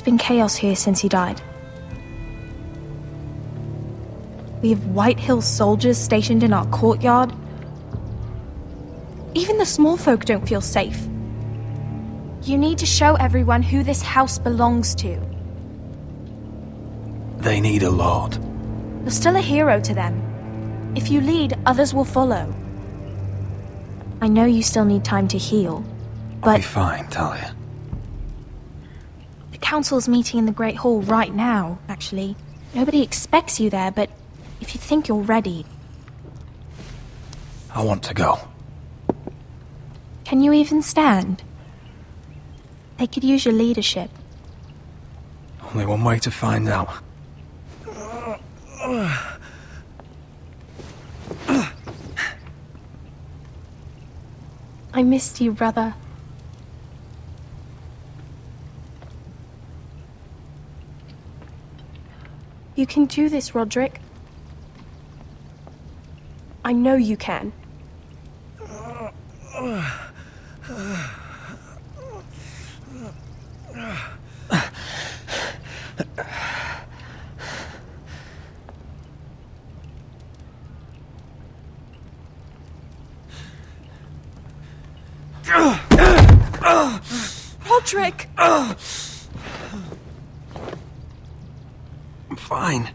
been chaos here since he died. We have White Hill soldiers stationed in our courtyard. Even the small folk don't feel safe. You need to show everyone who this house belongs to. They need a lord. You're still a hero to them. If you lead, others will follow. I know you still need time to heal, but... I'll be fine, Talia. The council's meeting in the Great Hall right now, actually. Nobody expects you there, but if you think you're ready... I want to go. Can you even stand? They could use your leadership. Only one way to find out. I missed you, brother. You can do this, Roderick. I know you can. Roderick! I'm fine.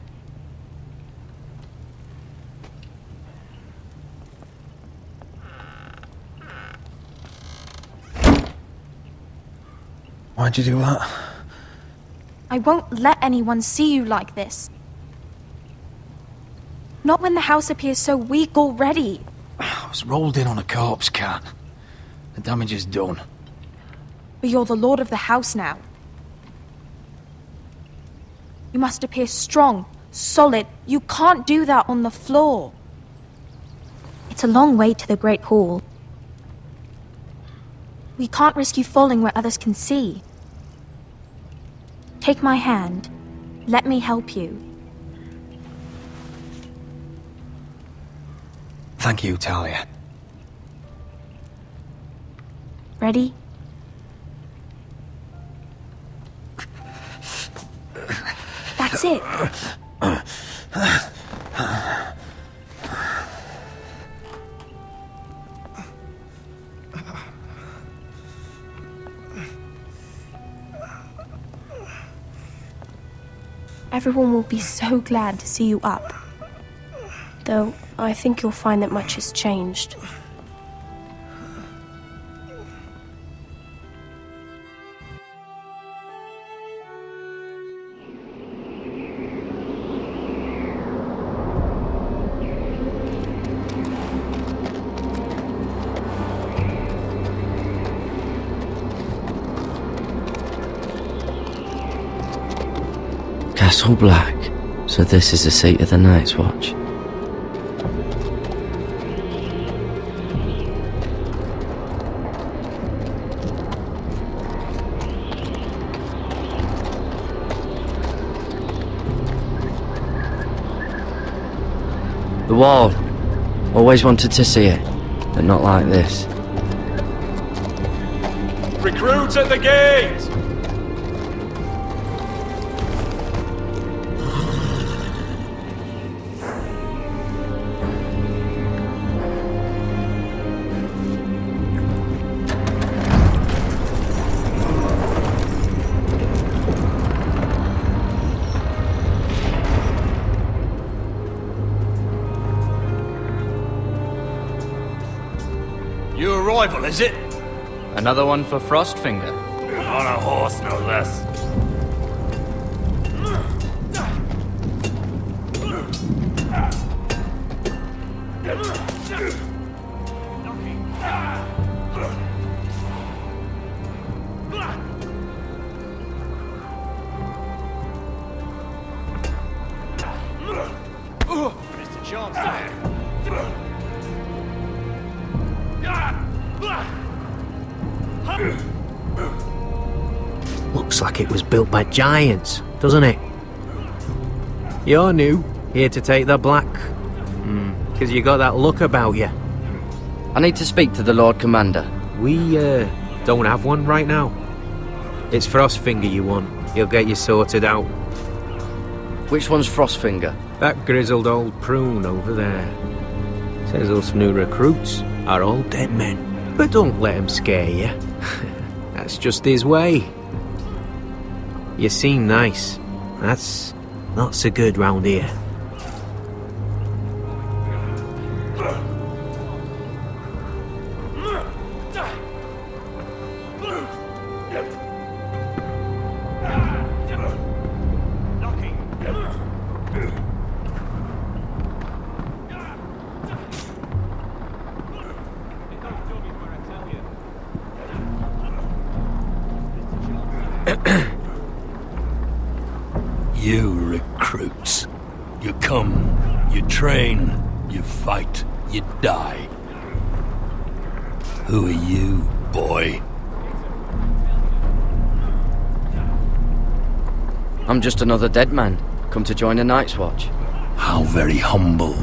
Why'd you do that? I won't let anyone see you like this. Not when the house appears so weak already. I was rolled in on a corpse cart. The damage is done. But you're the lord of the house now. You must appear strong, solid. You can't do that on the floor. It's a long way to the Great Hall. We can't risk you falling where others can see. Take my hand. Let me help you. Thank you, Talia. Ready? That's it. Everyone will be so glad to see you up. Though, I think you'll find that much has changed. Castle Black. So this is the seat of the Night's Watch. The wall. Always wanted to see it, but not like this. Recruits at the gate! New arrival, is it? Another one for Frostfinger. On a horse, no less. Missed a chance there. Looks like it was built by giants, doesn't it? You're new, here to take the black. Because you got that look about you. I need to speak to the Lord Commander. We, don't have one right now. It's Frostfinger you want. He'll get you sorted out. Which one's Frostfinger? That grizzled old prune over there. Says us new recruits are all dead men. But don't let him scare you. That's just his way. You seem nice. That's not so good round here. You recruits. You come, you train, you fight, you die. Who are you, boy? I'm just another dead man, come to join the Night's Watch. How very humble.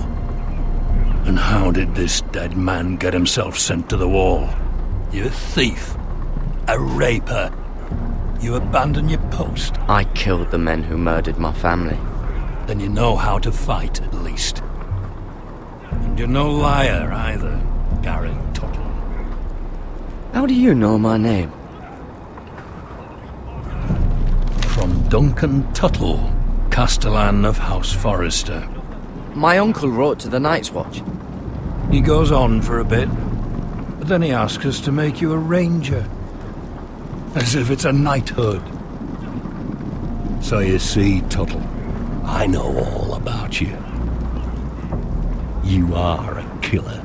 And how did this dead man get himself sent to the wall? You a thief, a raper. You abandon your post. I killed the men who murdered my family. Then you know how to fight, at least. And you're no liar, either, Garrett Tuttle. How do you know my name? From Duncan Tuttle, Castellan of House Forrester. My uncle wrote to the Night's Watch. He goes on for a bit, but then he asks us to make you a ranger. As if it's a knighthood. So you see, Tuttle, I know all about you. You are a killer.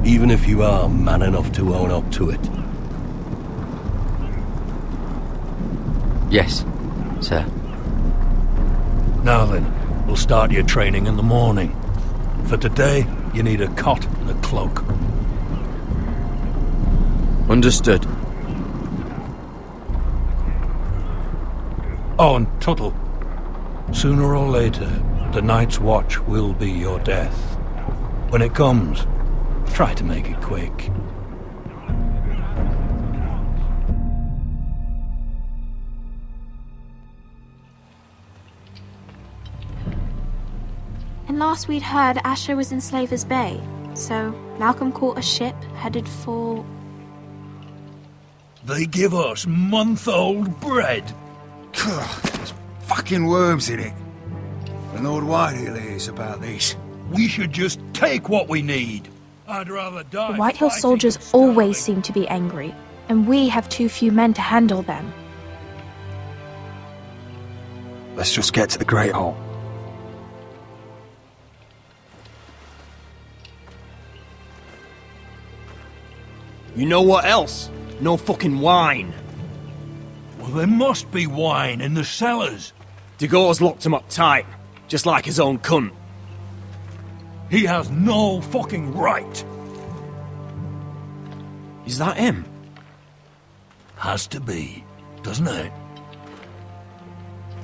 Even if you are man enough to own up to it. Yes, sir. Now then, we'll start your training in the morning. For today, you need a cot and a cloak. Understood. Oh, and Tuttle, sooner or later, the Night's Watch will be your death. When it comes, try to make it quick. And last we'd heard, Asher was in Slaver's Bay, so Malcolm caught a ship headed for... They give us month-old bread. There's fucking worms in it. And Lord Whitehill hears about this. We should just take what we need. I'd rather die. The Whitehill fighting soldiers than starving. always seem to be angry, and we have too few men to handle them. Let's just get to the Great Hall. You know what else? No fucking wine. Well, there must be wine in the cellars. Degau's locked him up tight, just like his own cunt. He has no fucking right. Is that him? Has to be, doesn't it?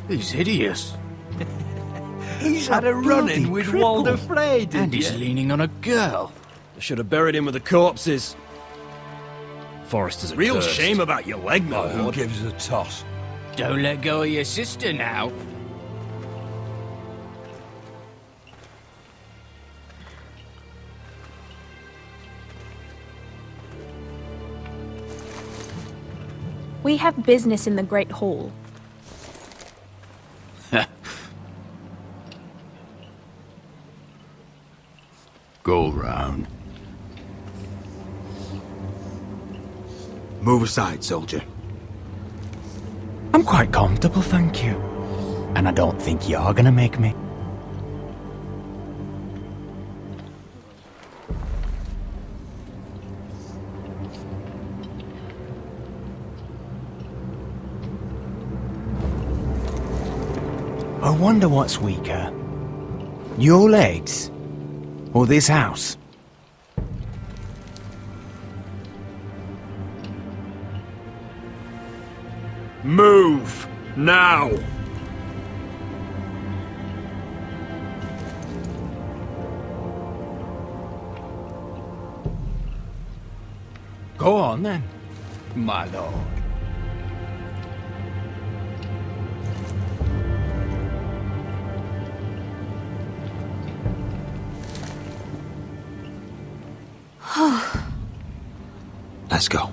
He's hideous. He's had a run-in with Walder Frey, And he's leaning on a girl. I should have buried him with the corpses. Forrester's a real cursed. shame about your leg, my Oh, who lord. gives a toss? Don't let go of your sister now. We have business in the Great Hall. Go round. Move aside, soldier. I'm quite comfortable, thank you. And I don't think you're gonna make me. I wonder what's weaker. Your legs? Or this house? Move! Now! Go on then, my lord. Let's go.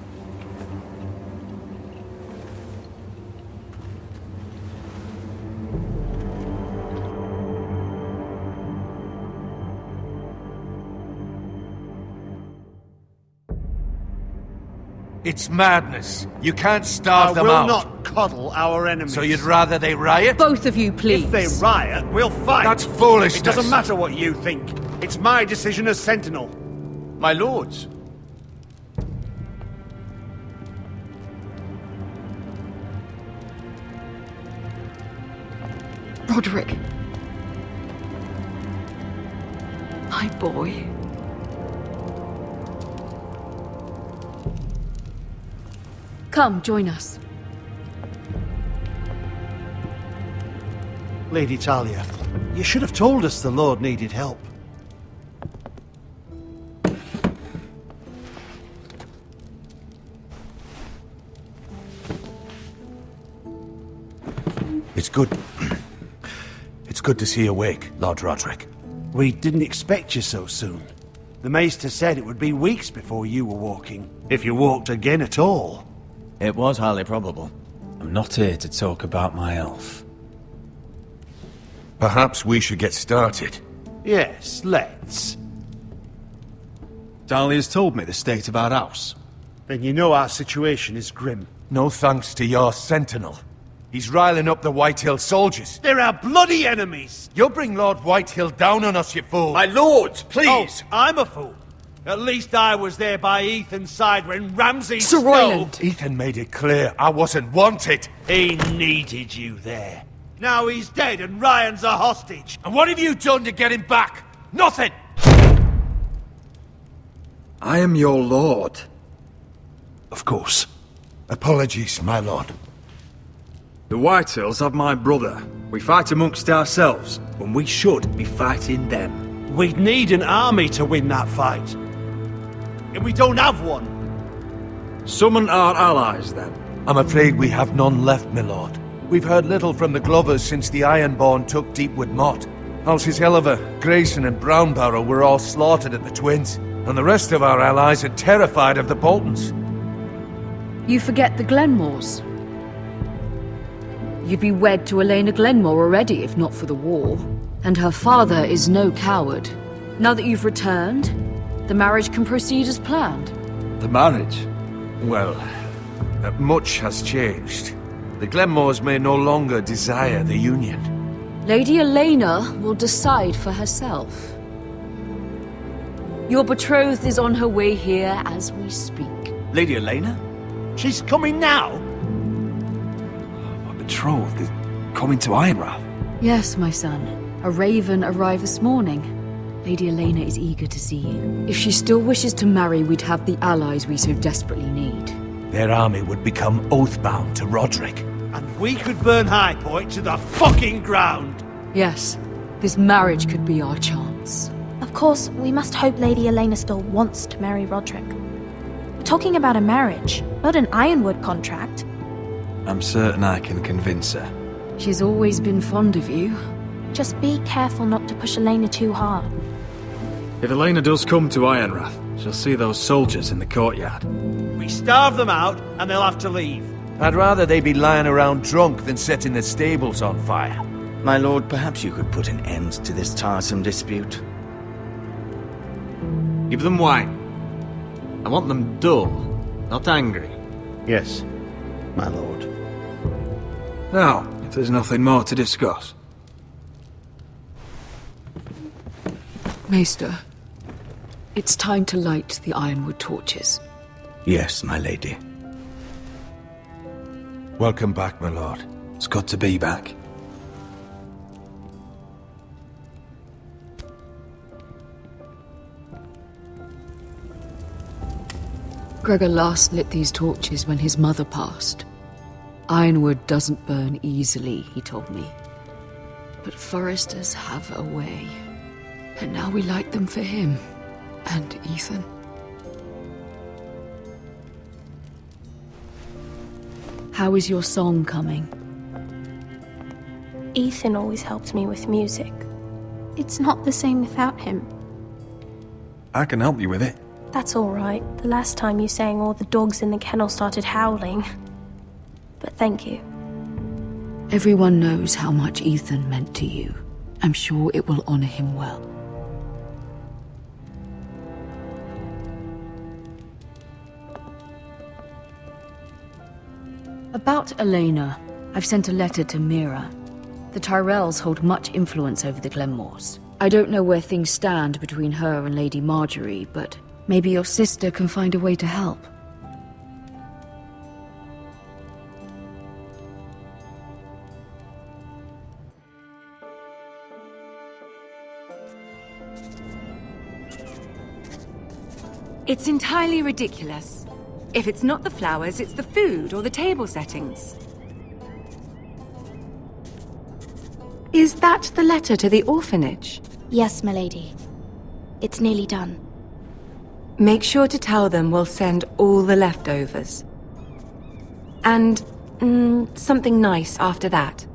It's madness. You can't starve them I will out. not coddle our enemies. So you'd rather they riot? Both of you, please. If they riot, we'll fight. That's foolishness. It doesn't matter what you think. It's my decision as Sentinel. My lords. Roderick. My boy. Come, join us. Lady Talia, you should have told us the Lord needed help. It's good. It's good to see you awake, Lord Roderick. We didn't expect you so soon. The Maester said it would be weeks before you were walking, if you walked again at all. It was highly probable. I'm not here to talk about my elf. Perhaps we should get started. Yes, let's. Dahlia's told me the state of our house. Then you know our situation is grim. No thanks to your sentinel. He's riling up the Whitehill soldiers. They're our bloody enemies! You'll bring Lord Whitehill down on us, you fool! My lords, please! Oh, I'm a fool. At least I was there by Ethan's side when Ramsay Sir stole. Royland. Ethan made it clear I wasn't wanted. He needed you there. Now he's dead and Ryan's a hostage. And what have you done to get him back? Nothing! I am your lord. Of course. Apologies, my lord. The Whitehills have my brother. We fight amongst ourselves, when we should be fighting them. We'd need an army to win that fight. And we don't have one. Summon our allies, then. I'm afraid we have none left, my lord. We've heard little from the Glovers since the Ironborn took Deepwood Motte. Houses Helliver, Grayson and Brownbarrow were all slaughtered at the Twins, and the rest of our allies are terrified of the Boltons. You forget the Glenmores. You'd be wed to Elena Glenmore already if not for the war. And her father is no coward. Now that you've returned, the marriage can proceed as planned. The marriage? Well, much has changed. The Glenmores may no longer desire the union. Lady Elena will decide for herself. Your betrothed is on her way here as we speak. Lady Elena? She's coming now? My betrothed is coming to Ironrath. Yes, my son. A raven arrived this morning. Lady Elena is eager to see you. If she still wishes to marry, we'd have the allies we so desperately need. Their army would become oath-bound to Roderick. And we could burn High Point to the fucking ground! Yes, this marriage could be our chance. Of course, we must hope Lady Elena still wants to marry Roderick. We're talking about a marriage, not an Ironwood contract. I'm certain I can convince her. She's always been fond of you. Just be careful not to push Elena too hard. If Elena does come to Ironrath, she'll see those soldiers in the courtyard. We starve them out, and they'll have to leave. I'd rather they be lying around drunk than setting the stables on fire. My lord, perhaps you could put an end to this tiresome dispute. Give them wine. I want them dull, not angry. Yes, my lord. Now, if there's nothing more to discuss. Maester, it's time to light the Ironwood torches. Yes, my lady. Welcome back, my lord. It's good to be back. Gregor last lit these torches when his mother passed. Ironwood doesn't burn easily, he told me. But foresters have a way. And now we light them for him. And Ethan. How is your song coming? Ethan always helped me with music. It's not the same without him. I can help you with it. That's all right. The last time you sang, all the dogs in the kennel started howling. But thank you. Everyone knows how much Ethan meant to you. I'm sure it will honor him well. About Elena, I've sent a letter to Mira. The Tyrells hold much influence over the Glenmores. I don't know where things stand between her and Lady Marjorie, but maybe your sister can find a way to help. It's entirely ridiculous. If it's not the flowers, it's the food or the table settings. Is that the letter to the orphanage? Yes, milady. It's nearly done. Make sure to tell them we'll send all the leftovers. And, something nice after that.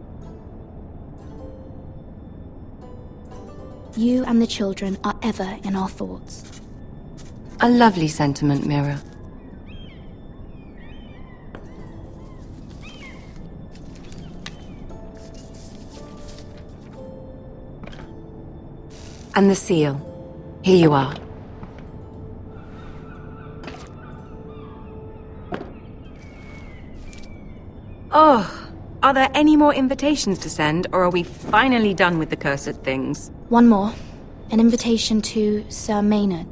You and the children are ever in our thoughts. A lovely sentiment, Mira. And the seal. Here you are. Oh, are there any more invitations to send, or are we finally done with the cursed things? One more. An invitation to Sir Maynard.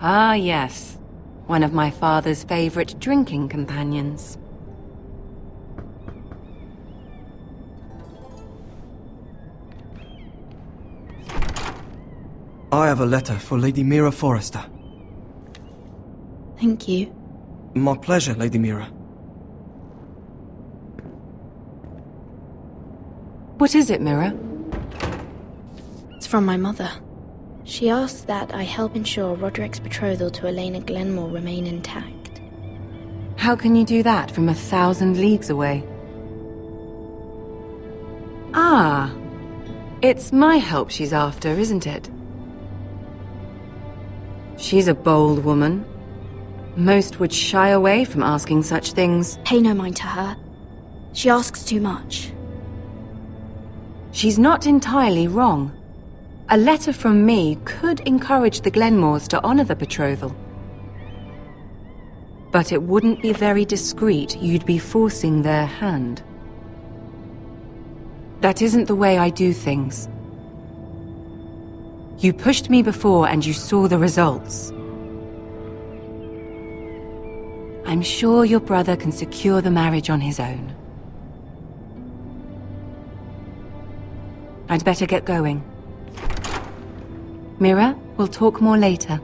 Ah, yes. One of my father's favorite drinking companions. I have a letter for Lady Mira Forrester. Thank you. My pleasure, Lady Mira. What is it, Mira? It's from my mother. She asks that I help ensure Roderick's betrothal to Elena Glenmore remain intact. How can you do that from 1,000 leagues away? Ah, it's my help she's after, isn't it? She's a bold woman. Most would shy away from asking such things. Pay no mind to her. She asks too much. She's not entirely wrong. A letter from me could encourage the Glenmores to honor the betrothal. But it wouldn't be very discreet. You'd be forcing their hand. That isn't the way I do things. You pushed me before and you saw the results. I'm sure your brother can secure the marriage on his own. I'd better get going. Mira, we'll talk more later.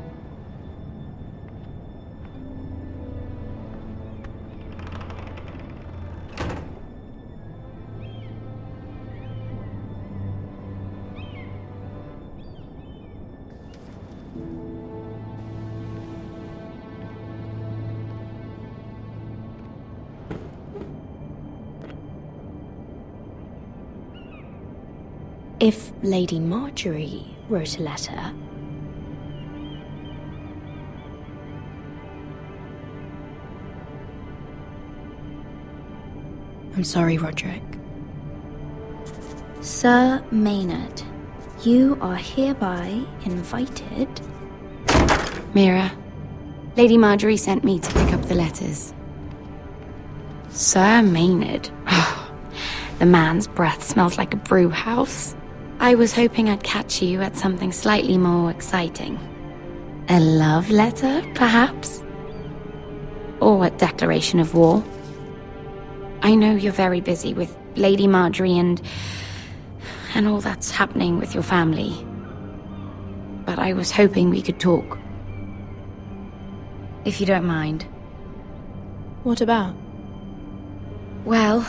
If Lady Marjorie wrote a letter... I'm sorry, Roderick. Sir Maynard, you are hereby invited... Mira, Lady Marjorie sent me to pick up the letters. Sir Maynard. The man's breath smells like a brew house. I was hoping I'd catch you at something slightly more exciting. A love letter, perhaps? Or a declaration of war? I know you're very busy with Lady Marjorie and all that's happening with your family. But I was hoping we could talk. If you don't mind. What about? Well,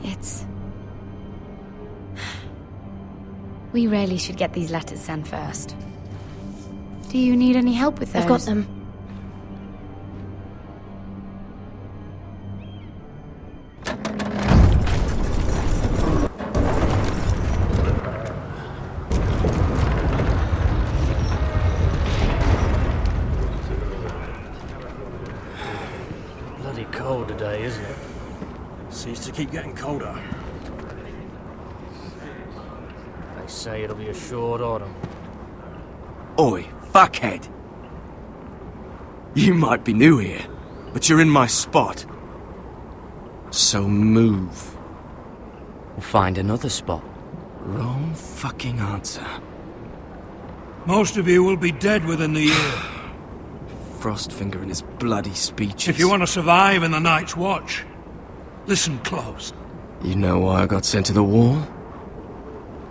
it's... We really should get these letters sent first. Do you need any help with those? I've got them. cold today, isn't it? Seems to keep getting colder. They say it'll be a short autumn. Oi, fuckhead! You might be new here, but you're in my spot. So move. We'll find another spot. Wrong fucking answer. Most of you will be dead within the year. Frostfinger and his bloody speeches. If you want to survive in the Night's Watch, listen close. You know why I got sent to the wall?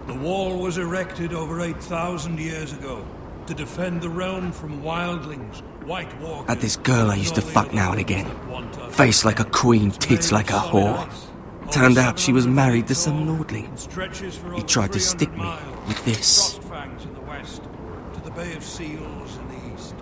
The wall was erected over 8,000 years ago to defend the realm from wildlings, white walkers... Had this girl I used to fuck now and again. Face like a queen, tits like a whore. Turned out she was married to some lordling. He tried to stick me with this. To the Bay of Seals in the east.